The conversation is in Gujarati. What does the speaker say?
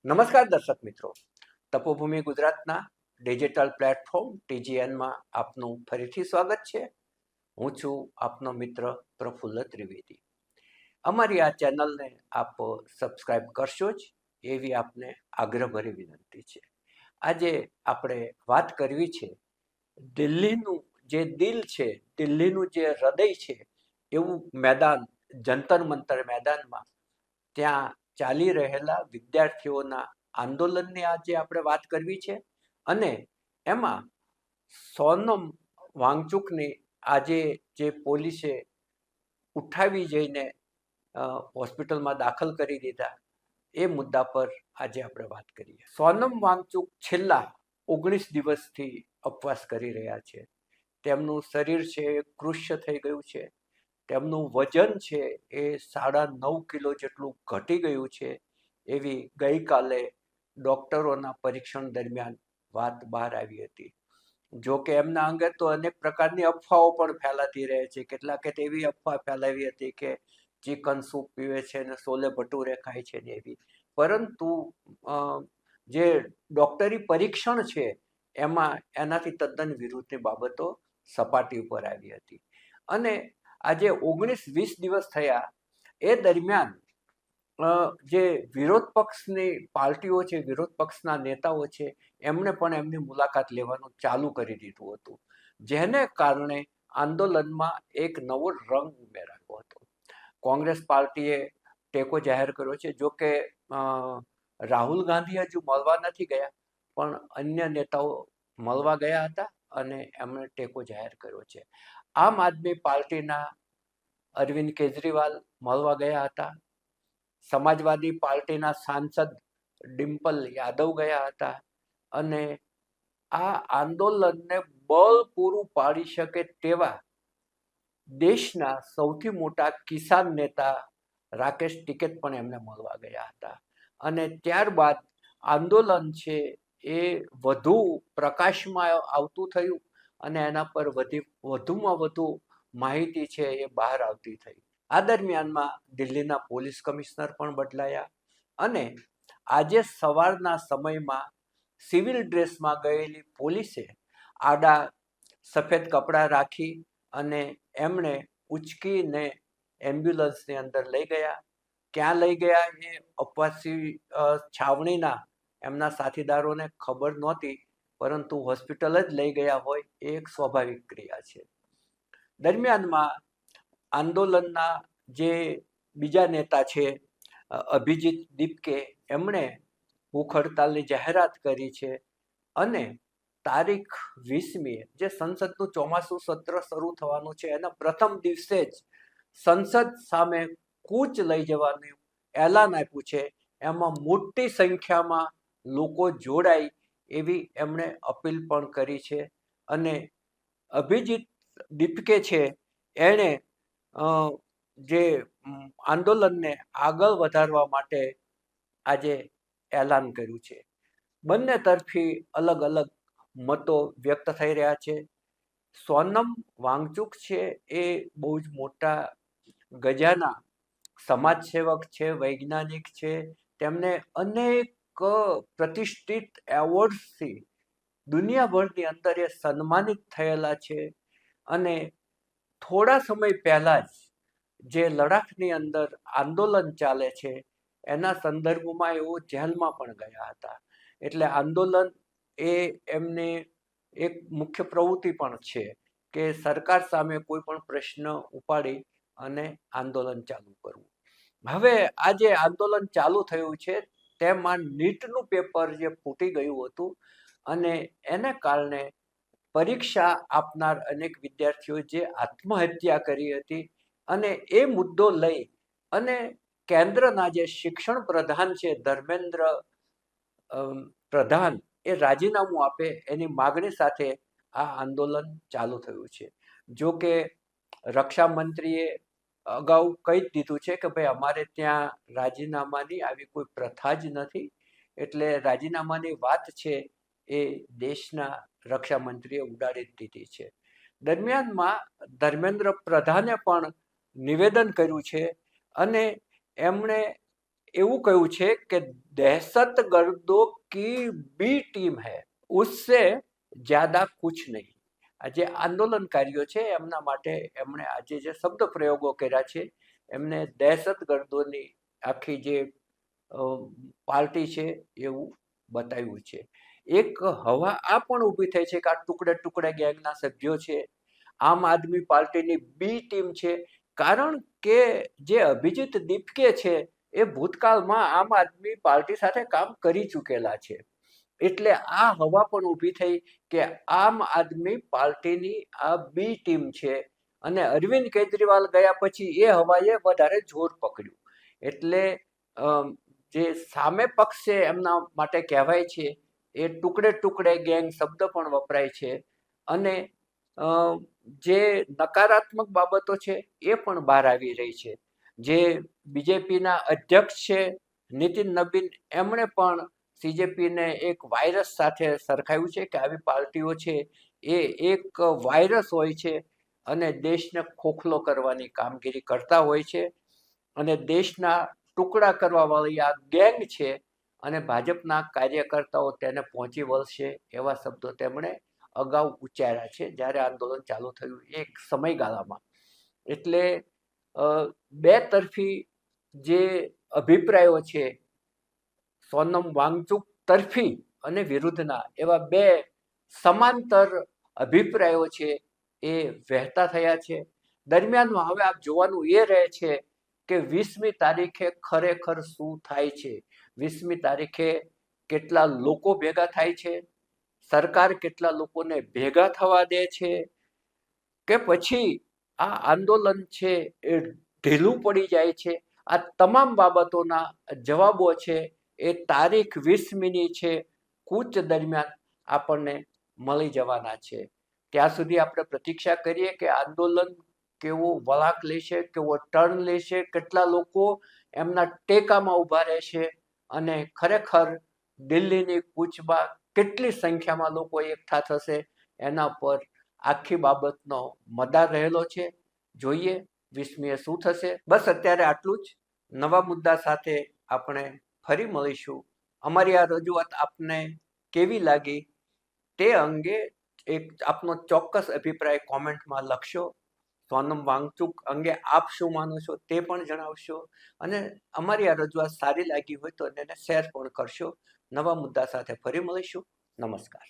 નમસ્કાર દર્શક મિત્રો, તપોભૂમિ ગુજરાતના ડિજિટલ પ્લેટફોર્મ TGNમાં આપનું ફરીથી સ્વાગત છે. હું છું આપનો મિત્ર પ્રફુલ્લ ત્રિવેદી. અમારી આ ચેનલને આપ સબસ્ક્રાઇબ કરશો જ એવી આપને આગ્રહભરી વિનંતી છે. આજે આપણે વાત કરવી છે દિલ્હીનું જે દિલ છે, દિલ્હીનું જે હૃદય છે એવું મેદાન, જંતર મંતર મેદાનમાં ત્યાં ચાલી રહેલા વિદ્યાર્થીઓના આંદોલનની આજે આપણે વાત કરવી છે. અને એમાં સોનમ વાંગચુકની આજે જે પોલીસે ઉઠાવી જઈને હોસ્પિટલમાં દાખલ કરી દીધા એ મુદ્દા પર આજે આપણે વાત કરીએ. સોનમ વાંગચુક છેલ્લા 19 દિવસથી ઉપવાસ કરી રહ્યા છે. તેમનું શરીર છે એ કૃશ્ય થઈ ગયું છે. તેમનું વજન છે એ 9.5 કિલો જેટલું ઘટી ગયું છે એવી ગઈકાલે ડૉક્ટરોના પરીક્ષણ દરમિયાન વાત બહાર આવી હતી. જો કે એમના અંગે તો અનેક પ્રકારની અફવાઓ પણ ફેલાતી રહે છે. કેટલાકે એવી અફવા ફેલાવી હતી કે ચિકન સૂપ પીવે છે અને છોલે ભટુરે ખાય છે ને એવી. પરંતુ જે ડૉક્ટરી પરીક્ષણ છે એમાં એનાથી તદ્દન વિરુદ્ધની બાબતો સપાટી ઉપર આવી હતી. અને આજે 19-20 દિવસ થયા એ દરમિયાન જે વિરોધ પક્ષની પાર્ટીઓ છે, વિરોધ પક્ષના નેતાઓ છે, એમણે પણ એમની મુલાકાત લેવાનું ચાલુ કરી દીધું હતું, જેને કારણે આંદોલનમાં એક નવો રંગ ઉમેરાયો હતો. કોંગ્રેસ પાર્ટીએ ટેકો જાહેર કર્યો છે. જો કે રાહુલ ગાંધી હજુ મળવા નથી ગયા, પણ અન્ય નેતાઓ મળવા ગયા હતા અને એમણે ટેકો જાહેર કર્યો છે. આમ આદમી પાર્ટીના અરવિંદ કેજરીવાલ મળવા ગયા હતા. સમાજવાદી પાર્ટીના સાંસદ ડિમ્પલ યાદવ ગયા હતા. અને આ આંદોલનને બળ પૂરું પાડી શકે તેવા દેશના સૌથી મોટા કિસાન નેતા રાકેશ ટિકૈત પણ એમને મળવા ગયા હતા. અને ત્યારબાદ આંદોલન છે એ વધુ પ્રકાશમાં આવતું થયું અને એના પર વધુમાં વધુ માહિતી છે એ બહાર આવતી થઈ. આ દરમિયાનમાં દિલ્હીના પોલીસ કમિશનર પણ બદલાયા અને આજે સવારના સમયમાં સિવિલ ડ્રેસમાં ગયેલી પોલીસે આડા સફેદ કપડાં રાખી અને એમણે ઉચકીને એમ્બ્યુલન્સની અંદર લઈ ગયા. ક્યાં લઈ ગયા એ ઉપવાસી છાવણીના એમના સાથીદારોને ખબર નહોતી, પરંતુ હોસ્પિટલ જ લઈ ગયા હોય એ એક સ્વાભાવિક ક્રિયા છે. દરમિયાનમાં આંદોલનના જે બીજા નેતા છે અભિજીત દીપકે, એમણે ભૂખ હડતાલની જાહેરાત કરી છે અને તારીખ 20મીએ જે સંસદનું ચોમાસું સત્ર શરૂ થવાનું છે એના પ્રથમ દિવસે જ સંસદ સામે કૂચ લઈ જવાનું એલાન આપ્યું છે. એમાં મોટી સંખ્યામાં લોકો જોડાય એવી એમણે અપીલ પણ કરી છે. અને અભિજીત દીપકે છે એણે જે આંદોલનને આગળ વધારવા માટે આજે એલાન કર્યું છે. બંને તરફી અલગ અલગ મતો વ્યક્ત થઈ રહ્યા છે. સોનમ વાંગચુક છે એ બહુ જ મોટા ગજાના સમાજસેવક છે, વૈજ્ઞાનિક છે. તેમને અનેક પ્રતિષ્ઠિત એવોર્ડ્સથી દુનિયાભરની અંદર એ સન્માનિત થયેલા છે. અને થોડા સમય પહેલા જ જે લડાખની અંદર આંદોલન ચાલે છે એના સંદર્ભમાં એઓ જેલમાં પણ ગયા હતા. એટલે આંદોલન એ એમને એક મુખ્ય પ્રવૃત્તિ પણ છે કે સરકાર સામે કોઈ પણ પ્રશ્ન ઉપાડી અને આંદોલન ચાલુ કરવું. હવે આ જે આંદોલન ચાલુ થયું છે તેમાં નીટનું પેપર જે ફૂટી ગયું હતું અને એને કારણે પરીક્ષા આપનાર અનેક વિદ્યાર્થીઓ જે આત્મહત્યા કરી હતી અને એ મુદ્દો લઈ અને કેન્દ્રના જે શિક્ષણ પ્રધાન છે ધર્મેન્દ્ર પ્રધાન એ રાજીનામું આપે એની માગણી સાથે આ આંદોલન ચાલુ થયું છે. જો કે રક્ષા મંત્રીએ અગાઉ કહી દીધું છે કે ભાઈ અમારે ત્યાં રાજીનામાની આવી કોઈ પ્રથા જ નથી, એટલે રાજીનામાની વાત છે એ દેશના રક્ષા મંત્રીએ ઉડાડી દીધી છે. દરમિયાનમાં ધર્મેન્દ્ર પ્રધાને પણ નિવેદન કર્યું છે અને એમણે એવું કહ્યું છે કે દહેશતગર્દો કી બી ટીમ હૈ, ઉસસે જ્યાદા કુછ નહીં. આ જે આંદોલનકારીઓ છે એમના માટે એમણે આજે જે શબ્દ પ્રયોગો કર્યા છે એમને દહેશતગર્દોની આખી જે પાર્ટી છે એવું બતાવ્યું છે. એક હવા આ પણ ઊભી થઈ છે કે આ ટુકડે ટુકડે ગેંગના સભ્યો છે, આમ આદમી પાર્ટીની બી ટીમ છે. કારણ કે જે અભિજીત દીપકે છે એ ભૂતકાળમાં આમ આદમી પાર્ટી સાથે કામ કરી ચૂકેલા છે. એટલે આ હવા પણ ઊભી થઈ કે આમ આદમી પાર્ટીની આ બી ટીમ છે, અને અરવિંદ કેજરીવાલ ગયા પછી એ હવાએ વધારે જોર પકડ્યું. એટલે જે સામે પક્ષ છે એમના માટે કહેવાય છે એ ટુકડે ટુકડે ગેંગ શબ્દ પણ વપરાય છે. અને જે નકારાત્મક બાબતો છે એ પણ બહાર આવી રહી છે. જે બીજેપીના અધ્યક્ષ છે નીતિન નબીન, એમણે પણ સીજેપીને એક વાયરસ સાથે સરખાવ્યું છે કે આવી પાર્ટીઓ છે એ એક વાયરસ હોય છે અને દેશને ખોખલો કરવાની કામગીરી કરતા હોય છે, અને દેશના ટુકડા કરવા વાળી આ ગેંગ છે, અને ભાજપના કાર્યકર્તાઓ તેને પહોંચી વળશે એવા શબ્દો તેમણે અગાઉ ઉચ્ચાર્યા છે જ્યારે આંદોલન ચાલુ થયું એક સમયગાળામાં. એટલે બે તરફી જે અભિપ્રાયો છે, સોનમ વાંગચુક તરફી અને વિરુદ્ધના, એવા બે સમાંતર અભિપ્રાયો છે એ વહેતા થયા છે. દરમિયાનમાં હવે આપ જોવાનું એ રહે છે કે 20મી તારીખે ખરેખર શું થાય છે. 20મી તારીખે કેટલા લોકો ભેગા થાય છે, સરકાર કેટલા લોકોને ભેગા થવા દે છે, કે પછી આ આંદોલન છે એ ઢીલું પડી જાય છે. આ તમામ બાબતોના જવાબો છે એ તારીખ 20મીની છે કૂચ દરમિયાન આપણને મળી જવાના છે. ત્યાં સુધી આપણે પ્રતીક્ષા કરીએ કે આંદોલન કેવો વળાંક લેશે, કેવો ટર્ન લેશે, કેટલા લોકો એમના ટેકામાં ઊભા રહેશે, અને ખરેખર દિલ્હીની કૂચમાં કેટલી સંખ્યામાં લોકો એકઠા થશે એના પર આખી બાબતનો મદાર રહેલો છે. જોઈએ 20મીએ શું થશે. બસ અત્યારે આટલું જ. નવા મુદ્દા સાથે આપણે ફરી મળીશું. અમારી આ રજૂઆત આપને કેવી લાગી તે અંગે એક આપનો ચોક્કસ અભિપ્રાય કોમેન્ટમાં લખશો. સોનમ વાંગચુક અંગે આપ શું માનો છો તે પણ જણાવશો, અને અમારી આ રજૂઆત સારી લાગી હોય તો એને શેર પણ કરશો. નવા મુદ્દા સાથે ફરી મળીશું. નમસ્કાર.